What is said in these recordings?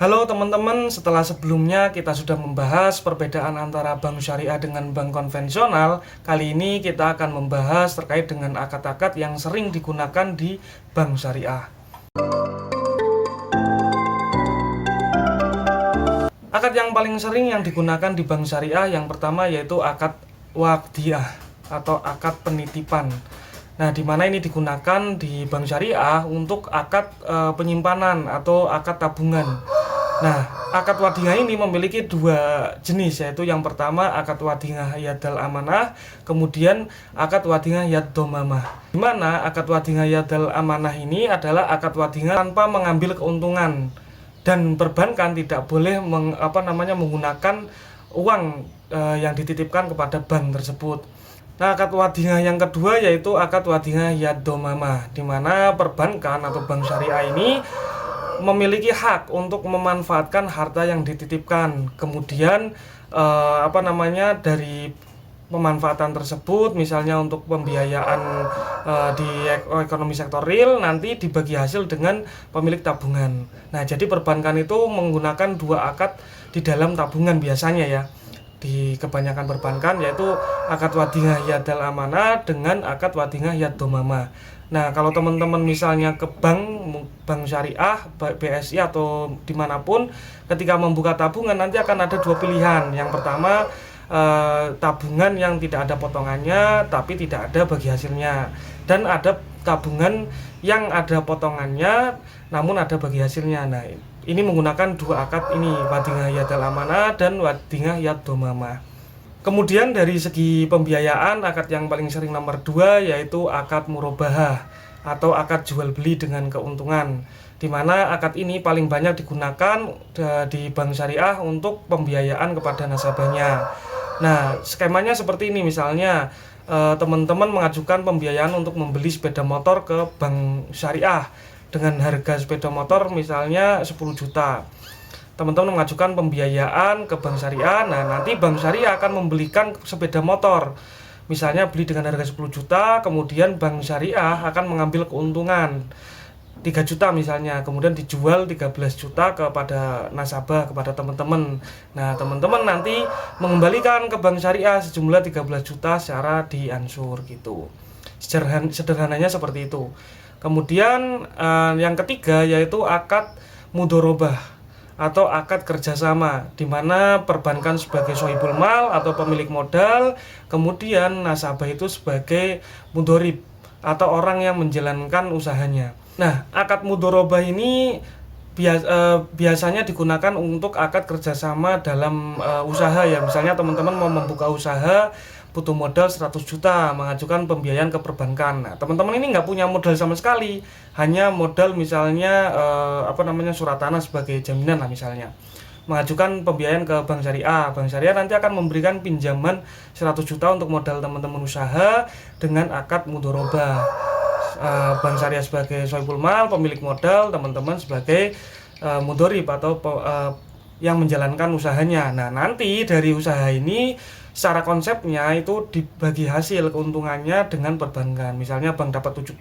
Halo teman-teman, setelah sebelumnya kita sudah membahas perbedaan antara bank syariah dengan bank konvensional. Kali ini kita akan membahas terkait dengan akad-akad yang sering digunakan di bank syariah. Akad yang paling sering yang digunakan di bank syariah yang pertama yaitu akad waqdiyah atau akad penitipan. Nah, di mana ini digunakan di bank syariah untuk akad penyimpanan atau akad tabungan. Nah, akad wadingah ini memiliki dua jenis, yaitu yang pertama akad wadingah yadal amanah, kemudian akad wadingah yad domamah. Di mana akad wadingah yadal amanah ini adalah akad wadingah tanpa mengambil keuntungan, dan perbankan tidak boleh menggunakan uang yang dititipkan kepada bank tersebut. Nah, akad wadingah yang kedua yaitu akad wadingah yad domamah, di mana perbankan atau bank syariah ini memiliki hak untuk memanfaatkan harta yang dititipkan. Kemudian dari pemanfaatan tersebut, misalnya untuk pembiayaan di ekonomi sektor real, nanti dibagi hasil dengan pemilik tabungan. Nah, jadi perbankan itu menggunakan dua akad di dalam tabungan biasanya ya, di kebanyakan perbankan, yaitu akad wadingah yadal amanah dengan akad wadingah yad domamah. Nah, kalau teman-teman misalnya ke bank syariah, BSI atau dimanapun, ketika membuka tabungan nanti akan ada dua pilihan. Yang pertama, tabungan yang tidak ada potongannya tapi tidak ada bagi hasilnya, dan ada tabungan yang ada potongannya namun ada bagi hasilnya. Nah, ini menggunakan dua akad ini, wadingah yadal amanah dan wadingah yad domamah. Kemudian dari segi pembiayaan, akad yang paling sering nomor 2 yaitu akad murabahah atau akad jual beli dengan keuntungan, di mana akad ini paling banyak digunakan di bank syariah untuk pembiayaan kepada nasabahnya. Nah, skemanya seperti ini, misalnya teman-teman mengajukan pembiayaan untuk membeli sepeda motor ke bank syariah dengan harga sepeda motor misalnya 10 juta. Teman-teman mengajukan pembiayaan ke bank syariah. Nah, nanti bank syariah akan membelikan sepeda motor, misalnya beli dengan harga 10 juta, kemudian bank syariah akan mengambil keuntungan 3 juta misalnya, kemudian dijual 13 juta kepada nasabah, kepada teman-teman. Nah, teman-teman nanti mengembalikan ke bank syariah sejumlah 13 juta secara diansur gitu. Sederhananya seperti itu. Kemudian yang ketiga yaitu akad mudorobah atau akad kerjasama, di mana perbankan sebagai sohibul mal atau pemilik modal, kemudian nasabah itu sebagai mudorib atau orang yang menjalankan usahanya. Nah, akad mudorobah ini biasanya digunakan untuk akad kerjasama dalam usaha ya. Misalnya teman-teman mau membuka usaha, butuh modal 100 juta, mengajukan pembiayaan ke perbankan. Nah, teman-teman ini nggak punya modal sama sekali, hanya modal misalnya surat tanah sebagai jaminan lah misalnya. Mengajukan pembiayaan ke bank syariah. Bank syariah nanti akan memberikan pinjaman 100 juta untuk modal teman-teman usaha dengan akad mudorobah. Bank syariah sebagai sohibul mal, pemilik modal, teman-teman sebagai mudorib atau yang menjalankan usahanya. Nah, nanti dari usaha ini secara konsepnya itu dibagi hasil keuntungannya dengan perbankan. Misalnya bank dapat 70%,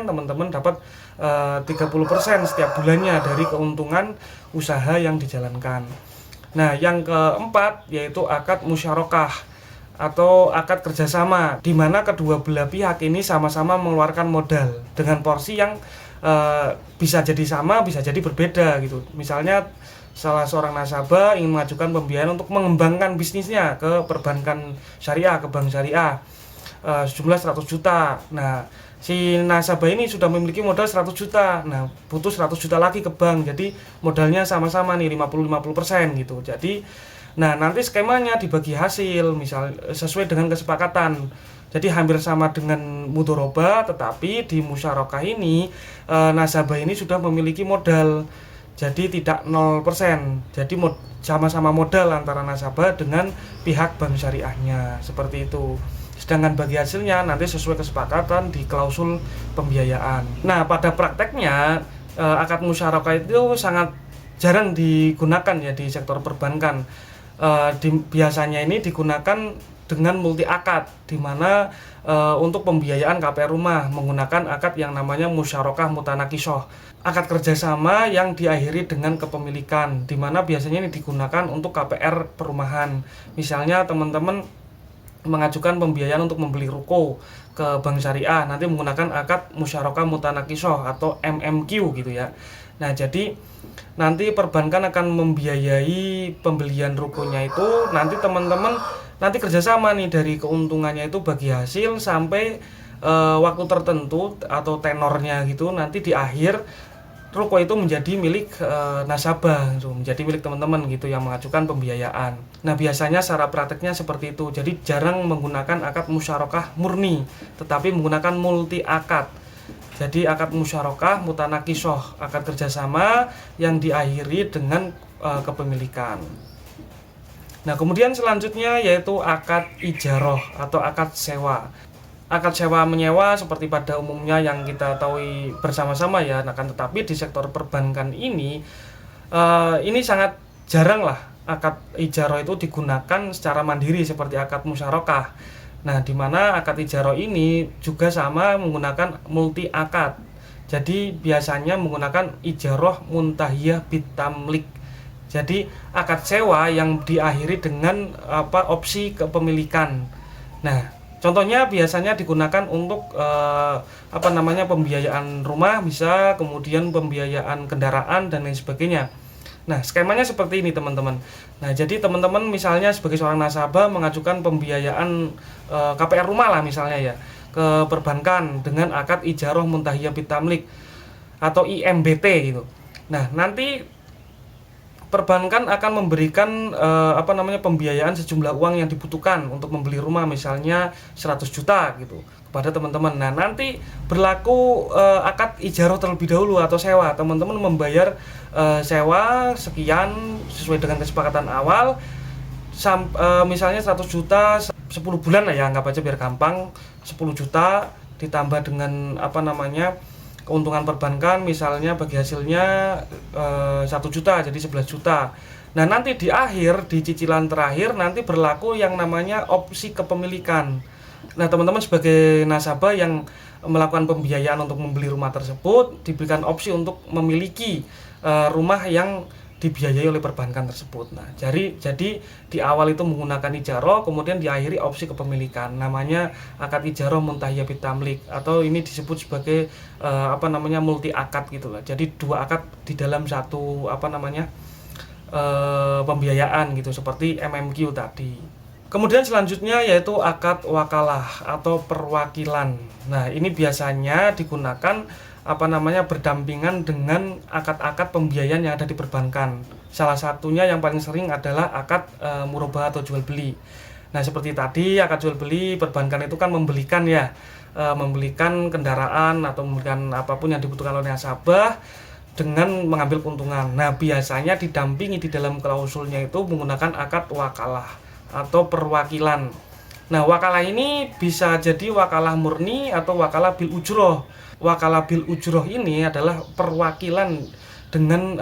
teman-teman dapat 30% setiap bulannya dari keuntungan usaha yang dijalankan. Nah, yang keempat yaitu akad musyarakah atau akad kerjasama, di mana kedua belah pihak ini sama-sama mengeluarkan modal dengan porsi yang bisa jadi sama, bisa jadi berbeda gitu. Misalnya salah seorang nasabah ingin mengajukan pembiayaan untuk mengembangkan bisnisnya ke perbankan syariah, ke bank syariah, sejumlah 100 juta. Nah, si nasabah ini sudah memiliki modal 100 juta. Nah, butuh 100 juta lagi ke bank. Jadi modalnya sama-sama nih 50-50% gitu. Jadi, nah nanti skemanya dibagi hasil misal sesuai dengan kesepakatan. Jadi hampir sama dengan mudorobah, tetapi di musyarakah ini nasabah ini sudah memiliki modal. Jadi tidak 0%. Jadi sama-sama modal antara nasabah dengan pihak bank syariahnya, seperti itu. Sedangkan bagi hasilnya nanti sesuai kesepakatan di klausul pembiayaan. Nah, pada prakteknya akad musyarakah itu sangat jarang digunakan ya di sektor perbankan. Biasanya ini digunakan dengan multi akad, di mana untuk pembiayaan KPR rumah menggunakan akad yang namanya musyarakah mutanakisoh, akad kerjasama yang diakhiri dengan kepemilikan, di mana biasanya ini digunakan untuk KPR perumahan. Misalnya teman-teman mengajukan pembiayaan untuk membeli ruko ke bank syariah, nanti menggunakan akad musyarakah mutanakisoh atau MMQ gitu ya. Nah, jadi nanti perbankan akan membiayai pembelian rukonya itu, nanti teman-teman nanti kerjasama nih, dari keuntungannya itu bagi hasil sampai waktu tertentu atau tenornya gitu, nanti di akhir ruko itu menjadi milik nasabah, gitu, menjadi milik teman-teman gitu yang mengajukan pembiayaan. Nah, biasanya secara prakteknya seperti itu. Jadi jarang menggunakan akad musyarakah murni, tetapi menggunakan multi akad. Jadi akad musyarakah mutanakisoh, akad kerjasama yang diakhiri dengan kepemilikan. Nah, kemudian selanjutnya yaitu akad ijaroh atau akad sewa. Akad sewa menyewa seperti pada umumnya yang kita tahu bersama-sama ya. Nah, kan tetapi di sektor perbankan ini sangat jarang lah akad ijaroh itu digunakan secara mandiri seperti akad musyarakah. Nah, di mana akad ijaroh ini juga sama menggunakan multi akad. Jadi biasanya menggunakan ijaroh muntahiyah bitamlik. Jadi akad sewa yang diakhiri dengan opsi kepemilikan. Nah, contohnya biasanya digunakan untuk pembiayaan rumah bisa, kemudian pembiayaan kendaraan dan lain sebagainya. Nah, skemanya seperti ini teman-teman. Nah, jadi teman-teman misalnya sebagai seorang nasabah mengajukan pembiayaan KPR rumah lah misalnya ya ke perbankan dengan akad ijaroh muntahiyah bitamlik atau IMBT gitu. Nah, nanti perbankan akan memberikan pembiayaan sejumlah uang yang dibutuhkan untuk membeli rumah, misalnya 100 juta gitu kepada teman-teman. Nah, nanti berlaku akad ijaroh terlebih dahulu atau sewa. Teman-teman membayar sewa sekian sesuai dengan kesepakatan awal, misalnya 100 juta 10 bulan lah ya, anggap aja biar gampang, 10 juta ditambah dengan keuntungan perbankan, misalnya bagi hasilnya 1 juta jadi 11 juta. Nah, nanti di akhir, di cicilan terakhir nanti berlaku yang namanya opsi kepemilikan. Nah, teman-teman sebagai nasabah yang melakukan pembiayaan untuk membeli rumah tersebut diberikan opsi untuk memiliki rumah yang dibiayai oleh perbankan tersebut. Nah, jadi di awal itu menggunakan ijaroh, kemudian diakhiri opsi kepemilikan. Namanya akad ijaroh muntahiyah bitamlik, atau ini disebut sebagai multi akad gitulah. Jadi dua akad di dalam satu pembiayaan gitu, seperti MMQ tadi. Kemudian selanjutnya yaitu akad wakalah atau perwakilan. Nah, ini biasanya digunakan berdampingan dengan akad-akad pembiayaan yang ada di perbankan. Salah satunya yang paling sering adalah akad murabahah atau jual beli. Nah, seperti tadi akad jual beli, perbankan itu kan membelikan kendaraan atau membelikan apapun yang dibutuhkan oleh nasabah dengan mengambil keuntungan. Nah, biasanya didampingi di dalam klausulnya itu menggunakan akad wakalah atau perwakilan. Nah, wakalah ini bisa jadi wakalah murni atau wakalah bil ujroh. Wakalah bil ujroh ini adalah perwakilan dengan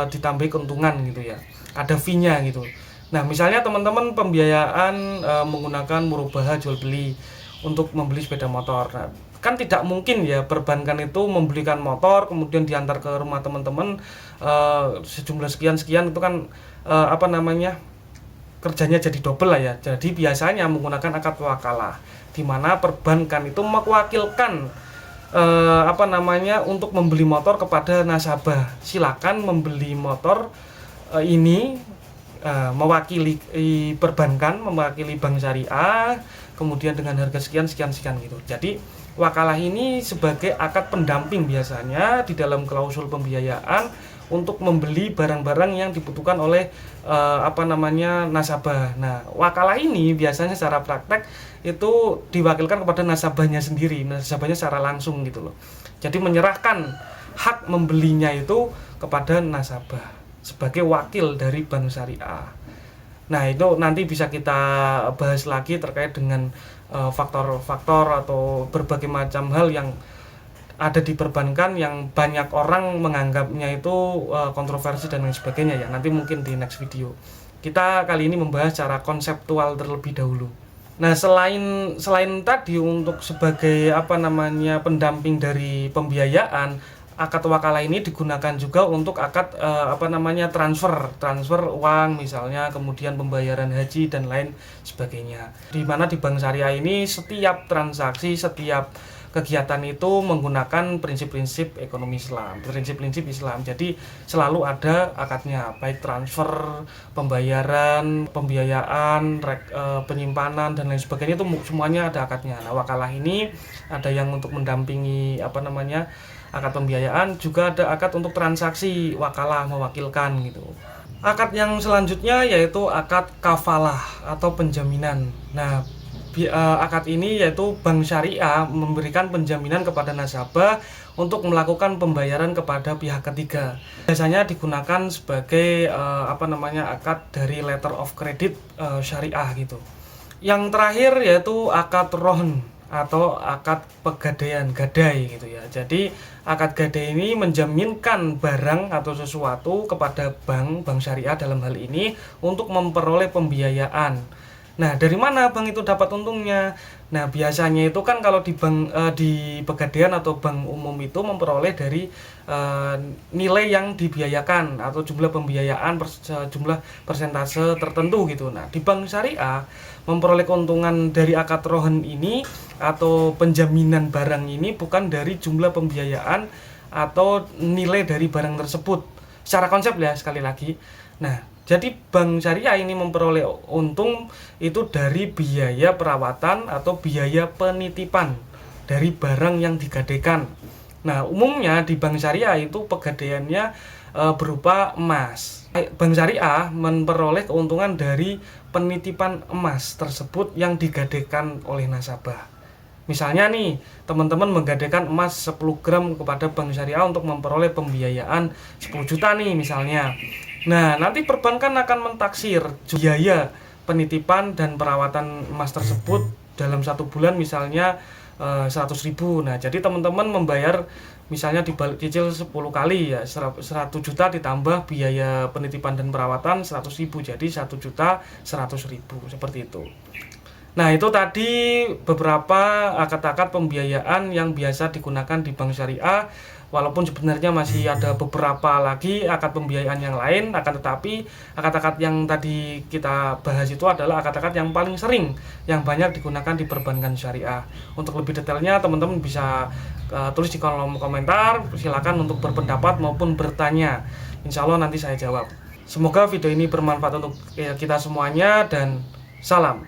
ditambahi keuntungan gitu ya, ada fee-nya gitu. Nah, misalnya teman-teman pembiayaan menggunakan murabahah jual beli untuk membeli sepeda motor. Nah, kan tidak mungkin ya perbankan itu membelikan motor kemudian diantar ke rumah teman-teman sejumlah sekian itu kan kerjanya jadi double lah ya. Jadi biasanya menggunakan akad wakalah, di mana perbankan itu mewakilkan untuk membeli motor kepada nasabah. Silakan membeli motor ini mewakili perbankan, mewakili bank syariah, kemudian dengan harga sekian gitu. Jadi wakalah ini sebagai akad pendamping biasanya di dalam klausul pembiayaan untuk membeli barang-barang yang dibutuhkan oleh nasabah. Nah, wakalah ini biasanya secara praktek itu diwakilkan kepada nasabahnya sendiri, nasabahnya secara langsung gitu loh. Jadi menyerahkan hak membelinya itu kepada nasabah sebagai wakil dari bank syariah. Nah, itu nanti bisa kita bahas lagi terkait dengan faktor-faktor atau berbagai macam hal yang ada di perbankan yang banyak orang menganggapnya itu kontroversi dan lain sebagainya ya. Nanti mungkin di next video. Kita kali ini membahas secara konseptual terlebih dahulu. Nah, selain tadi untuk sebagai pendamping dari pembiayaan, akad wakalah ini digunakan juga untuk akad transfer uang misalnya, kemudian pembayaran haji dan lain sebagainya. Di mana di bank syariah ini setiap transaksi, setiap kegiatan itu menggunakan prinsip-prinsip ekonomi Islam, prinsip-prinsip Islam. Jadi selalu ada akadnya, baik transfer, pembayaran, pembiayaan, penyimpanan dan lain sebagainya, itu semuanya ada akadnya. Nah, wakalah ini ada yang untuk mendampingi akad pembiayaan, juga ada akad untuk transaksi wakalah, mewakilkan gitu. Akad yang selanjutnya yaitu akad kafalah atau penjaminan. Nah, akad ini yaitu bank syariah memberikan penjaminan kepada nasabah untuk melakukan pembayaran kepada pihak ketiga. Biasanya digunakan sebagai akad dari letter of credit syariah gitu. Yang terakhir yaitu akad rohn atau akad pegadaian, gadai gitu ya. Jadi akad gadai ini menjaminkan barang atau sesuatu kepada bank syariah dalam hal ini untuk memperoleh pembiayaan. Nah, dari mana bank itu dapat untungnya? Nah, biasanya itu kan kalau di pegadaian atau bank umum itu memperoleh dari nilai yang dibiayakan atau jumlah pembiayaan jumlah persentase tertentu gitu. Nah, di bank syariah memperoleh keuntungan dari akad rohn ini atau penjaminan barang ini bukan dari jumlah pembiayaan atau nilai dari barang tersebut. Secara konsep ya, sekali lagi. Nah, jadi bank syariah ini memperoleh untung itu dari biaya perawatan atau biaya penitipan dari barang yang digadaikan. Nah, umumnya di bank syariah itu pegadaiannya berupa emas. Bank syariah memperoleh keuntungan dari penitipan emas tersebut yang digadaikan oleh nasabah. Misalnya nih, teman-teman menggadaikan emas 10 gram kepada bank syariah untuk memperoleh pembiayaan 10 juta nih misalnya. Nah, nanti perbankan akan mentaksir biaya penitipan dan perawatan emas tersebut dalam 1 bulan misalnya 100.000. Nah, jadi teman-teman membayar misalnya dibalik cicil 10 kali ya, 100 juta ditambah biaya penitipan dan perawatan 100.000, jadi 1.100.000 seperti itu. Nah, itu tadi beberapa akad-akad pembiayaan yang biasa digunakan di bank syariah. Walaupun sebenarnya masih ada beberapa lagi akad pembiayaan yang lain, akan tetapi akad-akad yang tadi kita bahas itu adalah akad-akad yang paling sering, yang banyak digunakan di perbankan syariah. Untuk lebih detailnya teman-teman bisa tulis di kolom komentar, silakan untuk berpendapat maupun bertanya. Insya Allah nanti saya jawab. Semoga video ini bermanfaat untuk kita semuanya dan salam.